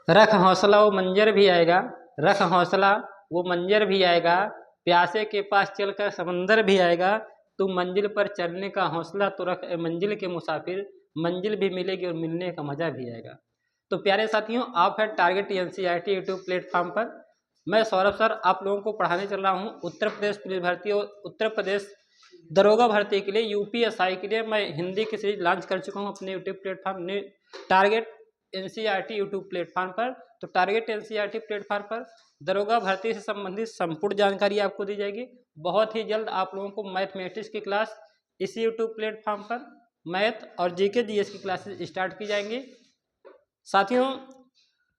रख हौसला वो मंजर भी आएगा, रख हौसला वो मंजर भी आएगा, प्यासे के पास चलकर समंदर भी आएगा, तू मंजिल पर चलने का हौसला तो रख मंजिल के मुसाफिर, मंजिल भी मिलेगी और मिलने का मजा भी आएगा। तो प्यारे साथियों, आप है टारगेट एनसीईआरटी यूट्यूब प्लेटफॉर्म पर। मैं सौरभ सर आप लोगों को पढ़ाने चल रहा हूँ उत्तर प्रदेश पुलिस भर्ती और उत्तर प्रदेश दरोगा भर्ती के लिए, यूपीएसआई के लिए मैं हिंदी की सीरीज लॉन्च कर चुका हूँ अपने YouTube platform target NCERT YouTube platform पर। तो टारगेट एनसीईआरटी प्लेटफॉर्म पर दरोगा भर्ती से संबंधित संपूर्ण जानकारी आपको दी जाएगी। बहुत ही जल्द आप लोगों को मैथमेटिक्स की क्लास इसी यूट्यूब प्लेटफॉर्म पर, मैथ और जीके जीएस की क्लासेस स्टार्ट की जाएंगी। साथियों,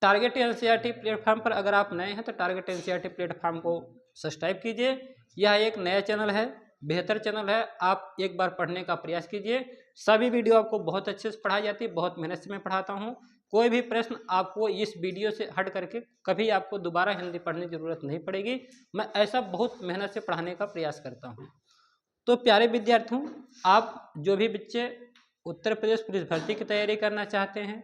टारगेट एनसीईआरटी प्लेटफॉर्म पर अगर आप नए हैं तो टारगेट एनसीईआरटी प्लेटफॉर्म को सब्सक्राइब कीजिए। यह एक नया चैनल है, बेहतर चैनल है, आप एक बार पढ़ने का प्रयास कीजिए। सभी वीडियो आपको बहुत अच्छे से पढ़ाई जाती है, बहुत मेहनत से मैं पढ़ाता हूँ। कोई भी प्रश्न आपको इस वीडियो से हट करके कभी आपको दोबारा हिंदी पढ़ने की जरूरत नहीं पड़ेगी। मैं ऐसा बहुत मेहनत से पढ़ाने का प्रयास करता हूँ। तो प्यारे विद्यार्थियों, आप जो भी बच्चे उत्तर प्रदेश पुलिस भर्ती की तैयारी करना चाहते हैं,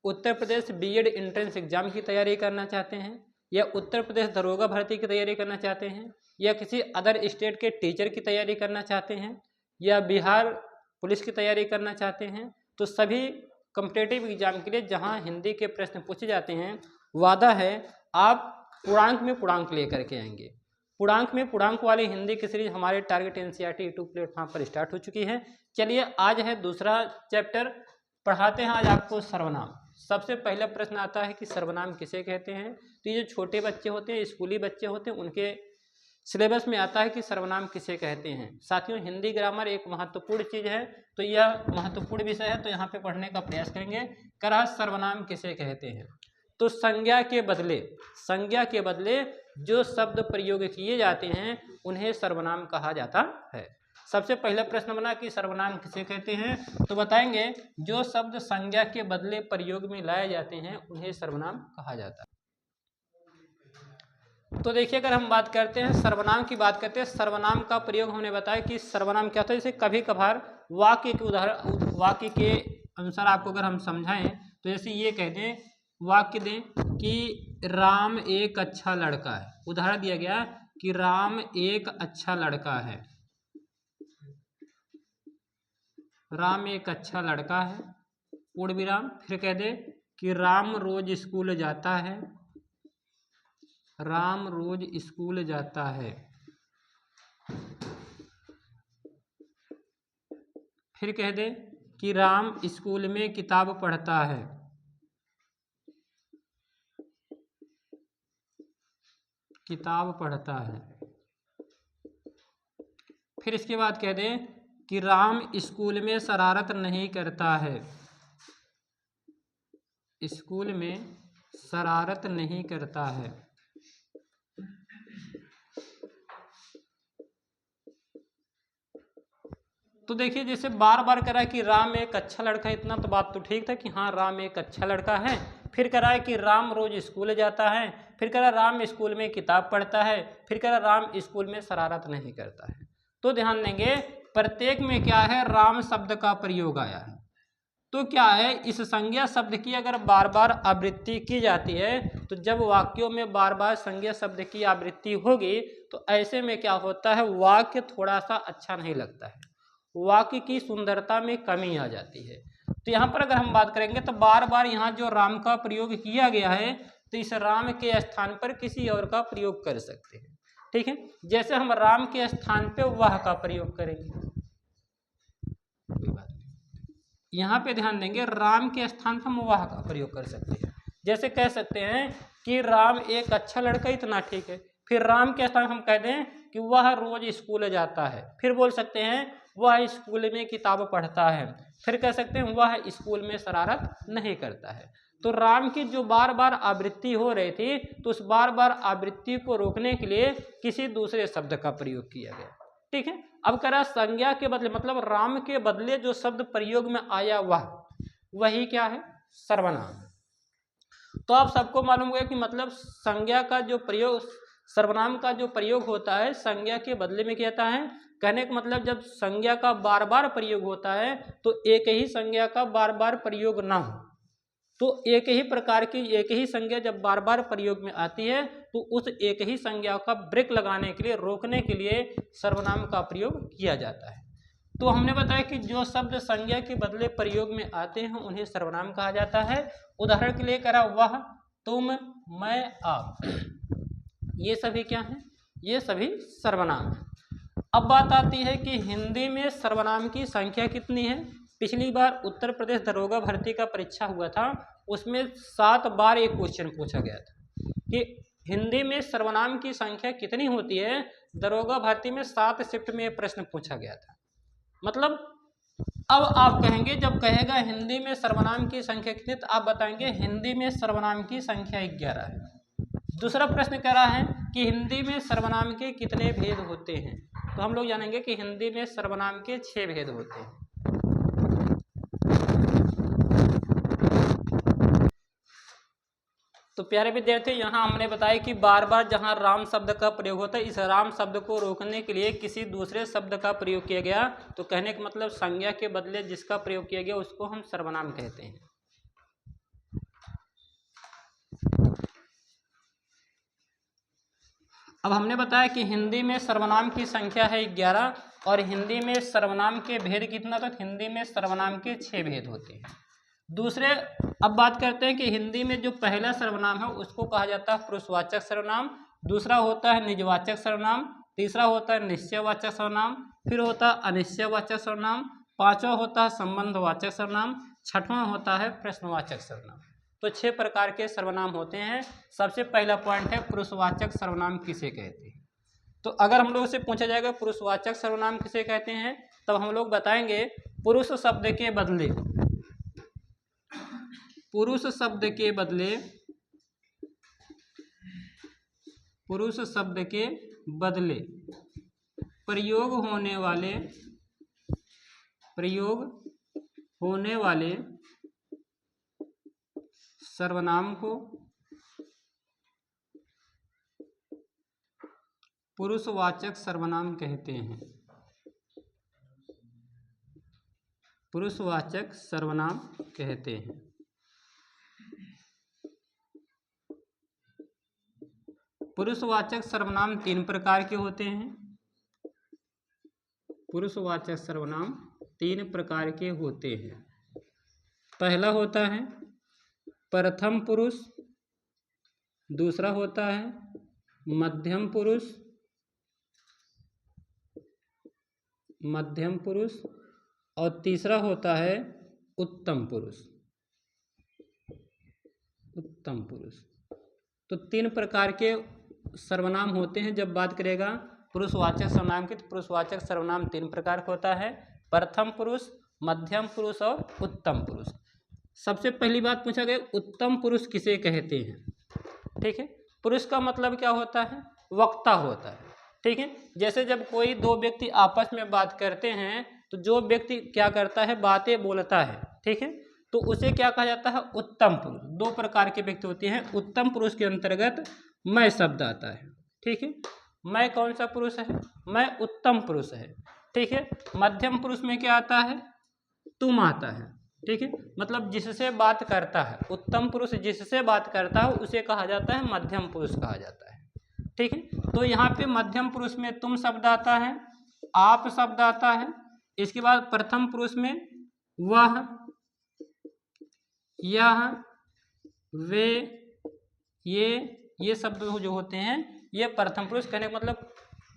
Uttar Pradesh BEd entrance exam की तैयारी करना चाहते हैं, या उत्तर प्रदेश दरोगा भर्ती की तैयारी करना चाहते हैं, या किसी अदर स्टेट के टीचर की तैयारी करना चाहते हैं, या बिहार पुलिस की तैयारी करना चाहते हैं, तो सभी कॉम्पिटिटिव एग्जाम के लिए जहां हिंदी के प्रश्न पूछे जाते हैं, वादा है आप पूर्णांक में पूर्णांक लेकर के आएंगे। पूर्णांक में पूर्णांक वाली हिंदी की सीरीज हमारे टारगेट एनसीईआरटी यूट्यूब प्लेटफॉर्म पर स्टार्ट हो चुकी है। चलिए आज है दूसरा चैप्टर, पढ़ाते हैं आज आपको सर्वनाम। सबसे पहला प्रश्न आता है कि सर्वनाम किसे कहते हैं। तो ये जो छोटे बच्चे होते हैं, स्कूली बच्चे होते हैं, उनके सिलेबस में आता है कि सर्वनाम किसे कहते हैं। साथियों, हिंदी ग्रामर एक महत्वपूर्ण चीज है, तो यह महत्वपूर्ण विषय है, तो यहाँ पे पढ़ने का प्रयास करेंगे। करा सर्वनाम किसे कहते हैं। तो संज्ञा के बदले जो शब्द प्रयोग किए जाते हैं उन्हें सर्वनाम कहा जाता है। सबसे पहला प्रश्न बना कि सर्वनाम किसे कहते हैं, तो बताएंगे जो शब्द संज्ञा के बदले प्रयोग में लाए जाते हैं उन्हें सर्वनाम कहा जाता है। तो देखिए, अगर हम बात करते हैं सर्वनाम की बात करते हैं, सर्वनाम का प्रयोग हमने बताया कि सर्वनाम क्या होता है। जैसे कभी कभार वाक्य के उदाहरण, वाक्य के अनुसार आपको अगर हम समझाएं तो जैसे ये कह दें, वाक्य दें कि राम एक अच्छा लड़का है। उदाहरण दिया गया कि राम एक अच्छा लड़का है, राम एक अच्छा लड़का है, पूर्ण विराम। फिर कह दे कि राम रोज स्कूल जाता है, राम रोज स्कूल जाता है। फिर कह दे कि राम स्कूल में किताब पढ़ता है, किताब पढ़ता है। फिर इसके बाद कह दे कि राम स्कूल में शरारत नहीं करता है, स्कूल में शरारत नहीं करता है। तो देखिए, जैसे बार बार करा कि राम एक अच्छा लड़का है, इतना तो बात तो ठीक था कि हाँ राम एक अच्छा लड़का है। फिर करा है कि राम रोज स्कूल जाता है, फिर करा राम स्कूल में किताब पढ़ता है, फिर करा राम स्कूल में शरारत नहीं करता है। तो ध्यान देंगे प्रत्येक में क्या है, राम शब्द का प्रयोग आया है। तो क्या है, इस संज्ञा शब्द की अगर बार बार आवृत्ति की जाती है, तो जब वाक्यों में बार बार संज्ञा शब्द की आवृत्ति होगी तो ऐसे में क्या होता है, वाक्य थोड़ा सा अच्छा नहीं लगता है, वाक्य की सुंदरता में कमी आ जाती है। तो यहाँ पर अगर हम बात करेंगे तो बार बार यहाँ जो राम का प्रयोग किया गया है, तो इस राम के स्थान पर किसी और का प्रयोग कर सकते हैं। ठीक है, जैसे हम राम के स्थान पे वह का प्रयोग करेंगे, यहाँ पे ध्यान देंगे राम के स्थान पर हम वह का प्रयोग कर सकते हैं। जैसे कह सकते हैं कि राम एक अच्छा लड़का, इतना ठीक है। फिर राम के स्थान हम कह दें कि वह रोज स्कूल जाता है, फिर बोल सकते हैं वह स्कूल में किताब पढ़ता है, फिर कह सकते हैं वह स्कूल में शरारत नहीं करता है। तो राम की जो बार बार आवृत्ति हो रही थी, तो उस बार बार आवृत्ति को रोकने के लिए किसी दूसरे शब्द का प्रयोग किया गया। ठीक है, अब करा संज्ञा के बदले, मतलब राम के बदले जो शब्द प्रयोग में आया वही क्या है, सर्वनाम। तो आप सबको मालूम होगा कि मतलब संज्ञा का जो प्रयोग, सर्वनाम का जो प्रयोग होता है संज्ञा के बदले में क्या होता है। कहने का मतलब जब संज्ञा का बार बार प्रयोग होता है तो एक ही संज्ञा का बार बार प्रयोग ना हो, तो एक ही प्रकार की एक ही संज्ञा जब बार बार प्रयोग में आती है तो उस एक ही संज्ञा का ब्रेक लगाने के लिए, रोकने के लिए सर्वनाम का प्रयोग किया जाता है। तो हमने बताया कि जो शब्द संज्ञा के बदले प्रयोग में आते हैं उन्हें सर्वनाम कहा जाता है। उदाहरण के लिए करा वह, तुम, मैं, आप, ये सभी क्या हैं? ये सभी सर्वनाम हैं। अब बात आती है कि हिंदी में सर्वनाम की संख्या कितनी है। पिछली बार उत्तर प्रदेश दरोगा भर्ती का परीक्षा हुआ था, उसमें 7 बार एक क्वेश्चन पूछा गया था कि हिंदी में सर्वनाम की संख्या कितनी होती है। दरोगा भर्ती में 7 शिफ्ट में प्रश्न पूछा गया था। मतलब अब आप कहेंगे, जब कहेगा हिंदी में सर्वनाम की संख्या कितनी, तो आप बताएंगे हिंदी में सर्वनाम की संख्या 11 है। दूसरा प्रश्न कह रहा है कि हिंदी में सर्वनाम के कितने भेद होते हैं, तो हम लोग जानेंगे कि हिंदी में सर्वनाम के 6 भेद होते हैं। तो प्यारे विद्यार्थी, यहाँ हमने बताया कि बार बार जहाँ राम शब्द का प्रयोग होता है, इस राम शब्द को रोकने के लिए किसी दूसरे शब्द का प्रयोग किया गया। तो कहने का मतलब संज्ञा के बदले जिसका प्रयोग किया गया उसको हम सर्वनाम कहते हैं। अब हमने बताया कि हिंदी में सर्वनाम की संख्या है 11 और हिंदी में सर्वनाम के भेद कितना, तो हिंदी में सर्वनाम के 6 भेद होते हैं। दूसरे, अब बात करते हैं कि हिंदी में जो पहला सर्वनाम है उसको कहा जाता है पुरुषवाचक सर्वनाम, दूसरा होता है निजवाचक सर्वनाम, तीसरा होता है निश्चयवाचक सर्वनाम, फिर होता है अनिश्चयवाचक सर्वनाम, पांचवा होता है संबंधवाचक सर्वनाम, छठवां होता है प्रश्नवाचक सर्वनाम। तो 6 प्रकार के सर्वनाम होते हैं। सबसे पहला पॉइंट है पुरुषवाचक सर्वनाम किसे कहते हैं। तो अगर हम लोग से पूछा जाएगा पुरुषवाचक सर्वनाम किसे कहते हैं, तब हम लोग बताएंगे पुरुष शब्द के बदले, पुरुष शब्द के बदले, पुरुष शब्द के बदले प्रयोग होने वाले सर्वनाम को पुरुषवाचक सर्वनाम कहते हैं। पुरुषवाचक सर्वनाम कहते हैं। पुरुषवाचक सर्वनाम 3 प्रकार के होते हैं। पुरुषवाचक सर्वनाम 3 प्रकार के होते हैं। पहला होता है प्रथम पुरुष, दूसरा होता है मध्यम पुरुष और तीसरा होता है उत्तम पुरुष। तो 3 प्रकार के सर्वनाम होते हैं। जब बात करेगा पुरुषवाचक सर्वनाम की, तो पुरुषवाचक सर्वनाम 3 प्रकार का होता है, प्रथम पुरुष, मध्यम पुरुष और उत्तम पुरुष। सबसे पहली बात पूछा गया उत्तम पुरुष किसे कहते हैं। ठीक है, पुरुष का मतलब क्या होता है, वक्ता होता है। ठीक है, जैसे जब कोई 2 व्यक्ति आपस में बात करते हैं तो जो व्यक्ति क्या करता है, बातें बोलता है, ठीक है, तो उसे क्या कहा जाता है, उत्तम पुरुष। 2 प्रकार के व्यक्ति होते हैं। उत्तम पुरुष के अंतर्गत मैं शब्द आता है। ठीक है, मैं कौन सा पुरुष है, मैं उत्तम पुरुष है। ठीक है, मध्यम पुरुष में क्या आता है, तुम आता है। ठीक है, मतलब जिससे बात करता है, उत्तम पुरुष जिससे बात करता है उसे कहा जाता है मध्यम पुरुष कहा जाता है। ठीक है, तो यहाँ पे मध्यम पुरुष में तुम शब्द आता है, आप शब्द आता है, इसके बाद प्रथम पुरुष में वह, यह, वे, ये शब्द जो होते हैं ये प्रथम पुरुष। कहने का मतलब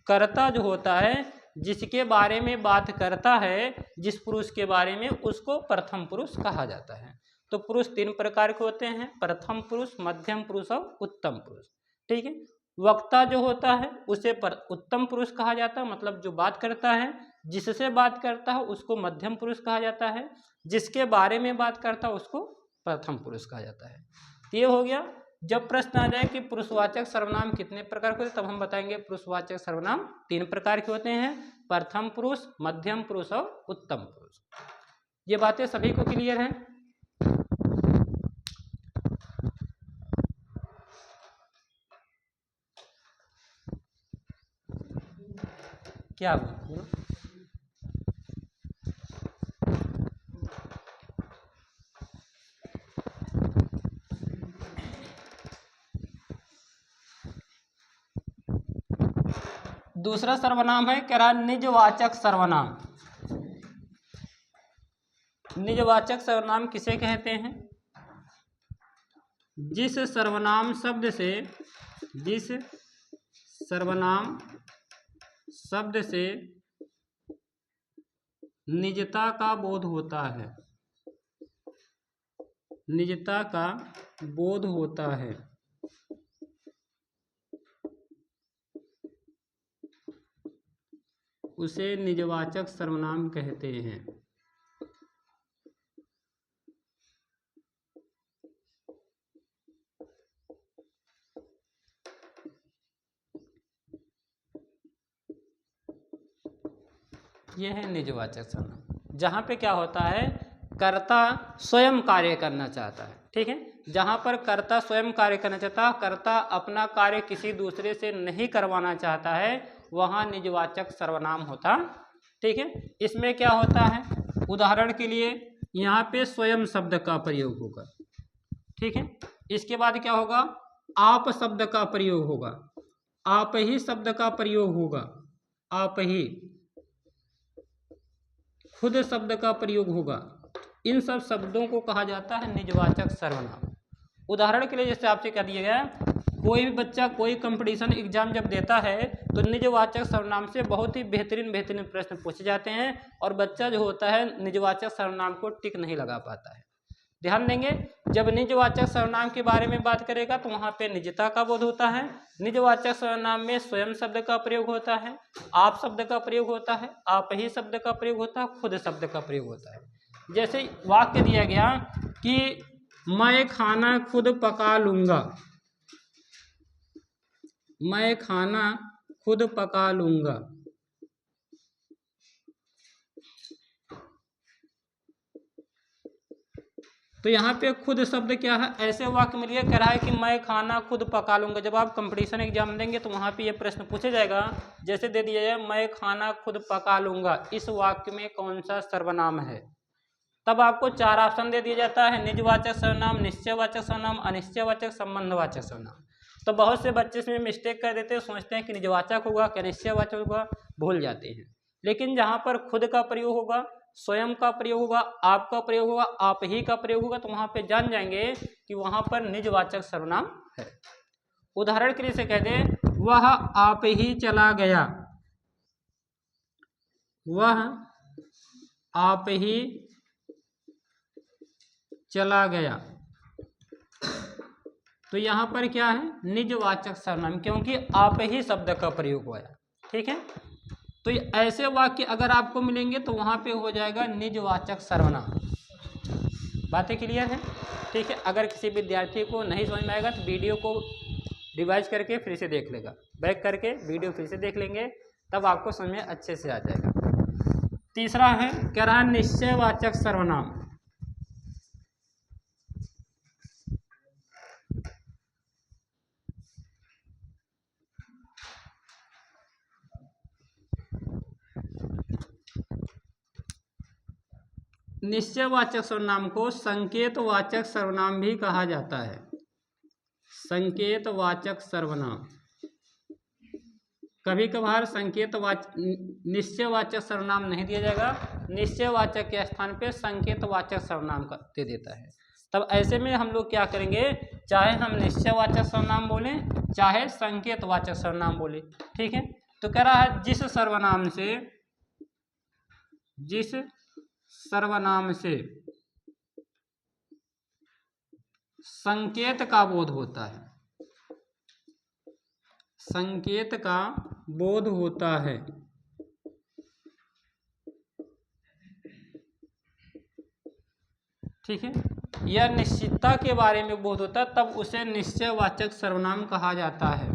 कर्ता जो होता है, जिसके बारे में बात करता है, जिस पुरुष के बारे में, उसको प्रथम पुरुष कहा जाता है। तो पुरुष 3 प्रकार के होते हैं, प्रथम पुरुष, मध्यम पुरुष और उत्तम पुरुष। ठीक है, वक्ता जो होता है उसे उत्तम पुरुष कहा जाता है, मतलब जो बात करता है, जिससे बात करता है उसको मध्यम पुरुष कहा जाता है, जिसके बारे में बात करता है उसको प्रथम पुरुष कहा जाता है। तो ये हो गया। जब प्रश्न आ जाए कि पुरुषवाचक सर्वनाम कितने प्रकार के होते हैं, तब हम बताएंगे पुरुषवाचक सर्वनाम 3 प्रकार के होते हैं, प्रथम पुरुष, मध्यम पुरुष और उत्तम पुरुष। ये बातें सभी को क्लियर हैं। क्या बोलो? दूसरा सर्वनाम है कह रहा निजवाचक सर्वनाम। निजवाचक सर्वनाम किसे कहते हैं? जिस सर्वनाम शब्द से निजता का बोध होता है, निजता का बोध होता है, उसे निजवाचक सर्वनाम कहते हैं। यह है निजवाचक सर्वनाम। जहाँ पे क्या होता है, कर्ता स्वयं कार्य करना चाहता है, ठीक है। जहाँ पर कर्ता स्वयं कार्य करना चाहता है, कर्ता अपना कार्य किसी दूसरे से नहीं करवाना चाहता है, वहाँ निजवाचक सर्वनाम होता, ठीक है। इसमें क्या होता है, उदाहरण के लिए यहाँ पे स्वयं शब्द का प्रयोग होगा, ठीक है। इसके बाद क्या होगा, आप शब्द का प्रयोग होगा, आप ही शब्द का प्रयोग होगा, आप ही, खुद शब्द का प्रयोग होगा। इन सब शब्दों को कहा जाता है निजवाचक सर्वनाम। उदाहरण के लिए जैसे आपसे कह दिया गया, कोई भी बच्चा कोई कंपटीशन एग्जाम जब देता है तो निजवाचक सर्वनाम से बहुत ही बेहतरीन प्रश्न पूछे जाते हैं और बच्चा जो होता है निजवाचक सर्वनाम को टिक नहीं लगा पाता है। ध्यान देंगे, जब निजवाचक सर्वनाम के बारे में बात करेगा तो वहाँ पे निजता का बोध होता है। निजवाचक सर्वनाम में स्वयं शब्द का प्रयोग होता है, आप शब्द का प्रयोग होता है, आप ही शब्द का प्रयोग होता है, खुद शब्द का प्रयोग होता है। जैसे वाक्य दिया गया कि मैं खाना खुद पका लूँगा, मैं खाना खुद पका लूँगा। तो यहाँ पे खुद शब्द क्या है, ऐसे वाक्य में लिया कह रहा है कि मैं खाना खुद पका लूँगा। जब आप कंपटीशन एग्जाम देंगे तो वहाँ पे ये प्रश्न पूछा जाएगा, जैसे दे दिया जाए मैं खाना खुद पका लूँगा, इस वाक्य में कौन सा सर्वनाम है। तब आपको 4 ऑप्शन दे दिया जाता है, निजवाचक सर्वनाम, निश्चयवाचक सर्वनाम, अनिश्चयवाचक, संबंधवाचक सर्वनाम। तो बहुत से बच्चे इसमें मिस्टेक कर देते हैं, सोचते हैं कि निजवाचक होगा कि निश्चयवाचक होगा, भूल जाते हैं। लेकिन जहाँ पर खुद का प्रयोग होगा, स्वयं का प्रयोग होगा, आपका प्रयोग होगा, आप ही का प्रयोग होगा, तो वहाँ पे जान जाएंगे कि वहाँ पर निजवाचक सर्वनाम है। उदाहरण के लिए से कह दें, वह आप ही चला गया, वह आप ही चला गया। तो यहाँ पर क्या है, निजवाचक सर्वनाम, क्योंकि आप ही शब्द का प्रयोग हुआ है, ठीक है। तो ऐसे वाक्य अगर आपको मिलेंगे तो वहाँ पे हो जाएगा निजवाचक सर्वनाम। बातें क्लियर है, ठीक है। अगर किसी विद्यार्थी को नहीं समझ में आएगा तो वीडियो को रिवाइज करके फिर से देख लेगा, बैक करके वीडियो फिर से देख लेंगे, तब आपको समझ में अच्छे से आ जाएगा। तीसरा है कह रहा है निश्चयवाचक सर्वनाम। निश्चयवाचक सर्वनाम को संकेतवाचक सर्वनाम भी कहा जाता है। संकेतवाचक सर्वनाम, कभी कभार निश्चयवाचक सर्वनाम नहीं दिया जाएगा, निश्चयवाचक के स्थान पे संकेतवाचक सर्वनाम दे देता है। तब ऐसे में हम लोग क्या करेंगे, चाहे हम निश्चयवाचक सर्वनाम बोलें चाहे संकेतवाचक सर्वनाम बोले, ठीक है। तो कह रहा है जिस सर्वनाम से संकेत का बोध होता है, संकेत का बोध होता है, ठीक है, या निश्चितता के बारे में बोध होता है, तब उसे निश्चयवाचक सर्वनाम कहा जाता है।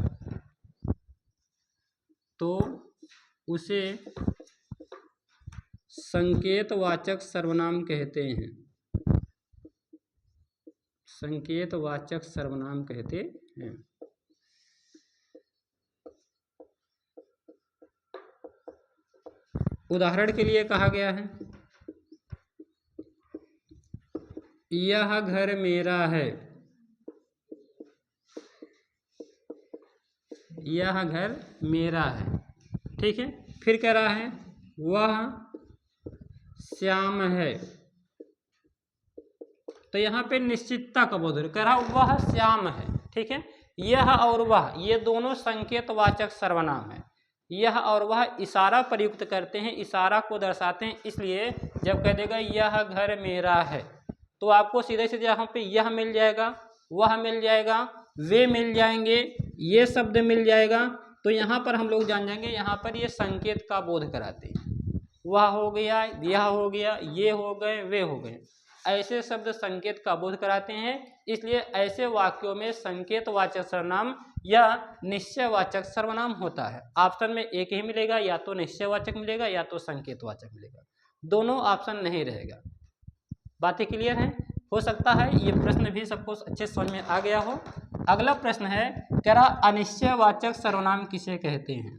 तो उसे संकेतवाचक सर्वनाम कहते हैं, संकेतवाचक सर्वनाम कहते हैं। उदाहरण के लिए कहा गया है, यह घर मेरा है, यह घर मेरा है। ठीक है। फिर कह रहा है वह श्याम है, तो यहाँ पे निश्चितता का बोध कह रहा वह श्याम है, ठीक है। यह और वह ये दोनों संकेतवाचक सर्वनाम है। यह और वह इशारा प्रयुक्त करते हैं, इशारा को दर्शाते हैं, इसलिए जब कह देगा यह घर मेरा है तो आपको सीधे सीधे यहाँ पे यह मिल जाएगा, वह मिल जाएगा, वे मिल जाएंगे, ये शब्द मिल जाएगा। तो यहाँ पर हम लोग जान जाएंगे यहाँ पर ये संकेत का बोध कराते हैं। वह हो गया, यह हो गया, ये हो गए, वे हो गए, ऐसे शब्द संकेत का बोध कराते हैं। इसलिए ऐसे वाक्यों में संकेतवाचक सर्वनाम या निश्चयवाचक सर्वनाम होता है। ऑप्शन में एक ही मिलेगा, या तो निश्चयवाचक मिलेगा या तो संकेतवाचक मिलेगा, दोनों ऑप्शन नहीं रहेगा। बातें क्लियर हैं? हो सकता है ये प्रश्न भी सबको अच्छे समझ में आ गया हो। अगला प्रश्न है, कह रहा अनिश्चयवाचक सर्वनाम किसे कहते हैं?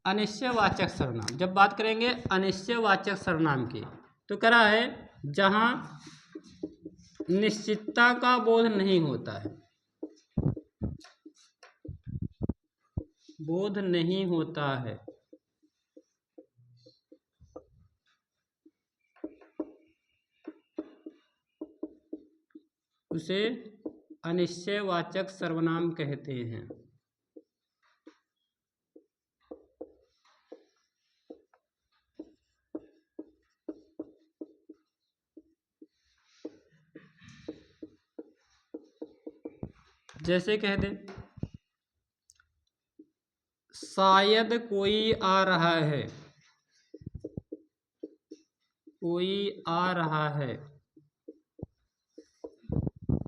अनिश्चयवाचक सर्वनाम, जब बात करेंगे अनिश्चयवाचक सर्वनाम की, तो कह रहा है जहां निश्चितता का बोध नहीं होता है, बोध नहीं होता है, उसे अनिश्चयवाचक सर्वनाम कहते हैं। जैसे कह दे शायद कोई आ रहा है, कोई आ रहा है,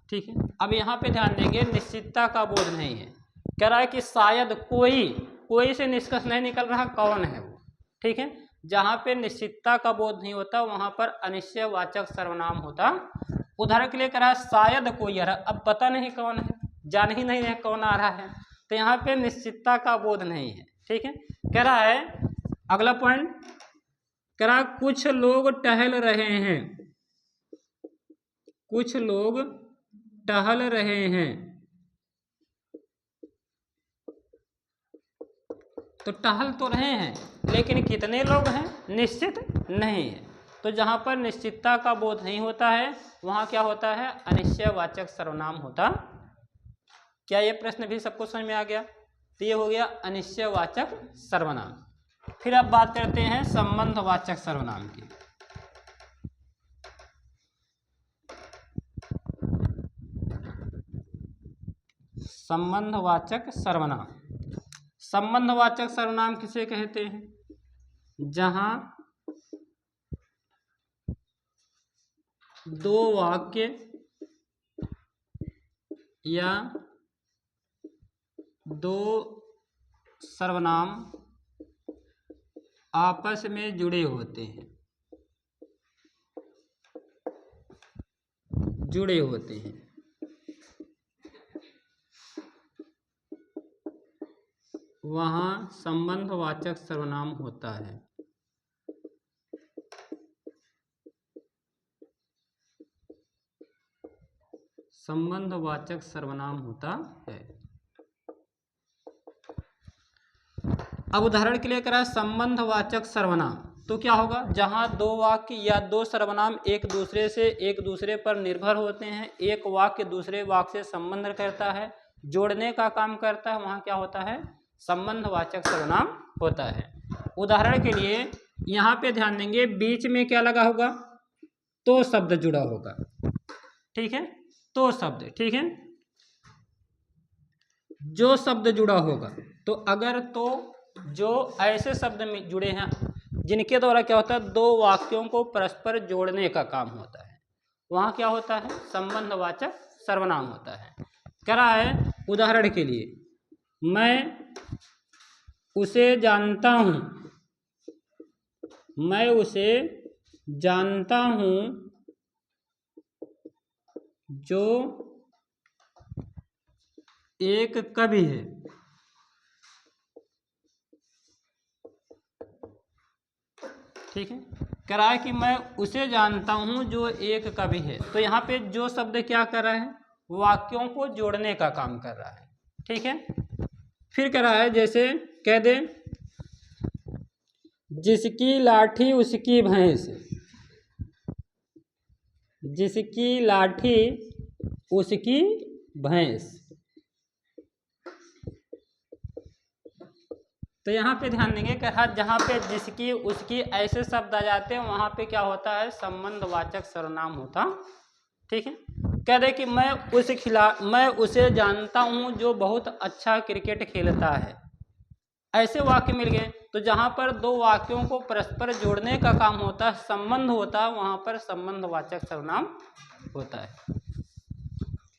ठीक है। अब यहाँ पे ध्यान देंगे निश्चितता का बोध नहीं है, कह रहा है कि शायद कोई, कोई से निष्कर्ष नहीं निकल रहा कौन है वो, ठीक है। जहाँ पे निश्चितता का बोध नहीं होता वहाँ पर अनिश्चयवाचक सर्वनाम होता। उदाहरण के लिए कह रहा है शायद कोई आ रहा, अब पता नहीं कौन है, जान ही नहीं है कौन आ रहा है, तो यहाँ पे निश्चितता का बोध नहीं है, ठीक है। कह रहा है अगला पॉइंट, कह रहा कुछ लोग टहल रहे हैं, कुछ लोग टहल रहे हैं, तो टहल तो रहे हैं लेकिन कितने लोग हैं निश्चित नहीं है। तो जहाँ पर निश्चितता का बोध नहीं होता है वहाँ क्या होता है? अनिश्चयवाचक सर्वनाम होता। क्या ये प्रश्न भी सबको समझ में आ गया? तो ये हो गया अनिश्चयवाचक सर्वनाम। फिर अब बात करते हैं संबंधवाचक सर्वनाम की। संबंधवाचक सर्वनाम, संबंधवाचक सर्वनाम किसे कहते हैं? जहां दो वाक्य या दो सर्वनाम आपस में जुड़े होते हैं, जुड़े होते हैं, वहाँ संबंधवाचक सर्वनाम होता है। संबंधवाचक सर्वनाम होता है। अब उदाहरण के लिए करा संबंधवाचक सर्वनाम, तो क्या होगा? जहां दो वाक्य या दो सर्वनाम एक दूसरे पर निर्भर होते हैं, एक वाक्य दूसरे वाक्य से संबंध करता है, जोड़ने का काम करता है, वहां क्या होता है? संबंधवाचक सर्वनाम होता है। उदाहरण के लिए यहाँ पे ध्यान देंगे, बीच में क्या लगा होगा? तो शब्द जुड़ा होगा, ठीक है, तो शब्द, ठीक है, जो शब्द जुड़ा होगा। तो अगर तो जो ऐसे शब्द में जुड़े हैं जिनके द्वारा क्या होता है? दो वाक्यों को परस्पर जोड़ने का काम होता है, वहाँ क्या होता है? संबंधवाचक सर्वनाम होता है। कह रहा है उदाहरण के लिए, मैं उसे जानता हूँ, मैं उसे जानता हूँ जो एक कवि है, ठीक है। कह रहा है कि मैं उसे जानता हूँ जो एक कवि है। तो यहाँ पे जो शब्द क्या कर रहा है? वाक्यों को जोड़ने का काम कर रहा है। ठीक है, फिर कह रहा है जैसे कह दे जिसकी लाठी उसकी भैंस, जिसकी लाठी उसकी भैंस। तो यहाँ पे ध्यान देंगे कि हर जहाँ पे जिसकी उसकी ऐसे शब्द आ जाते हैं वहाँ पे क्या होता है, संबंधवाचक सर्वनाम होता। ठीक है, कह दे कि मैं उसे जानता हूँ जो बहुत अच्छा क्रिकेट खेलता है। ऐसे वाक्य मिल गए। तो जहाँ पर दो वाक्यों को परस्पर जोड़ने का काम होता है, संबंध होता है, वहाँ पर संबंधवाचक सर्वनाम होता है।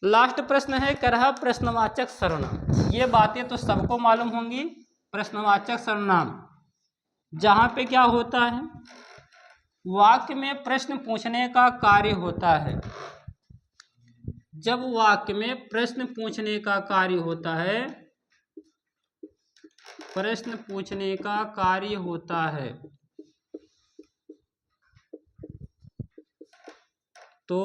लास्ट प्रश्न है करहा प्रश्नवाचक सर्वनाम। ये बातें तो सबको मालूम होंगी। प्रश्नवाचक सर्वनाम जहाँ पे क्या होता है, वाक्य में प्रश्न पूछने का कार्य होता है। जब वाक्य में प्रश्न पूछने का कार्य होता है, प्रश्न पूछने का कार्य होता है, तो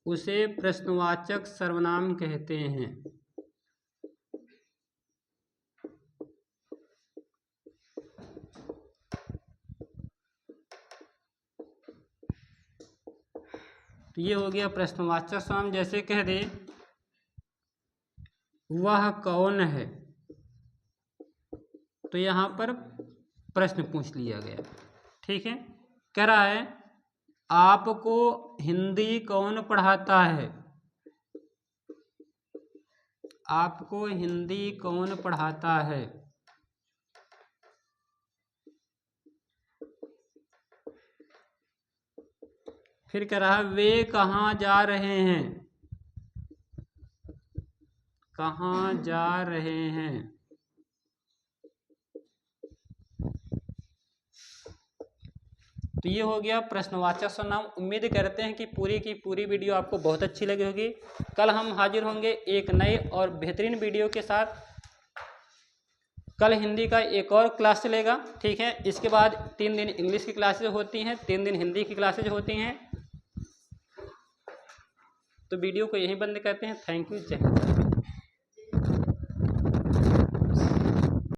उसे प्रश्नवाचक सर्वनाम कहते हैं। तो ये हो गया प्रश्नवाचक सर्वनाम। जैसे कह दे वह कौन है, तो यहाँ पर प्रश्न पूछ लिया गया। ठीक है, कह रहा है आपको हिंदी कौन पढ़ाता है, आपको हिंदी कौन पढ़ाता है। फिर कह रहा है वे कहाँ जा रहे हैं, कहाँ जा रहे हैं। तो ये हो गया प्रश्नवाचक सर्वनाम। उम्मीद करते हैं कि पूरी की पूरी वीडियो आपको बहुत अच्छी लगी होगी। कल हम हाजिर होंगे एक नए और बेहतरीन वीडियो के साथ। कल हिंदी का एक और क्लास चलेगा। ठीक है, इसके बाद 3 दिन इंग्लिश की क्लासेज होती हैं, 3 दिन हिंदी की क्लासेज होती हैं। तो वीडियो को यहीं बंद करते हैं। थैंक यू, जय हिंद।